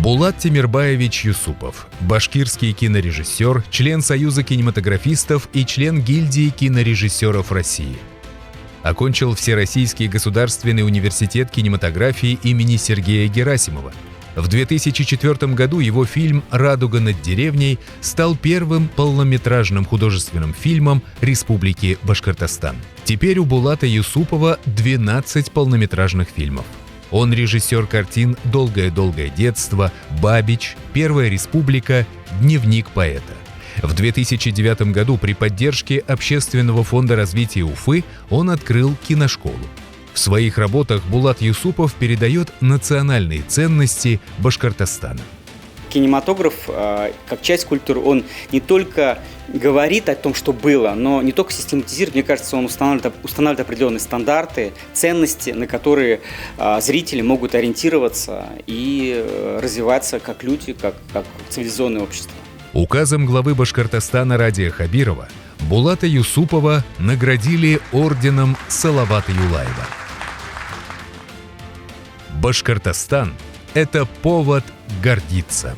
Булат Темирбаевич Юсупов – башкирский кинорежиссер, член Союза кинематографистов и член гильдии кинорежиссеров России. Окончил Всероссийский государственный университет кинематографии имени Сергея Герасимова. В 2004 году его фильм «Радуга над деревней» стал первым полнометражным художественным фильмом Республики Башкортостан. Теперь у Булата Юсупова 12 полнометражных фильмов. Он режиссер картин «Долгое-долгое детство», «Бабич», «Первая республика», «Дневник поэта». В 2009 году при поддержке Общественного фонда развития Уфы он открыл киношколу. В своих работах Булат Юсупов передает национальные ценности Башкортостана. Кинематограф, как часть культуры, он не только говорит о том, что было, но не только систематизирует, мне кажется, он устанавливает определенные стандарты, ценности, на которые зрители могут ориентироваться и развиваться как люди, как цивилизованное общество. Указом главы Башкортостана Радия Хабирова Булата Юсупова наградили орденом Салавата Юлаева. Башкортостан – это повод гордиться.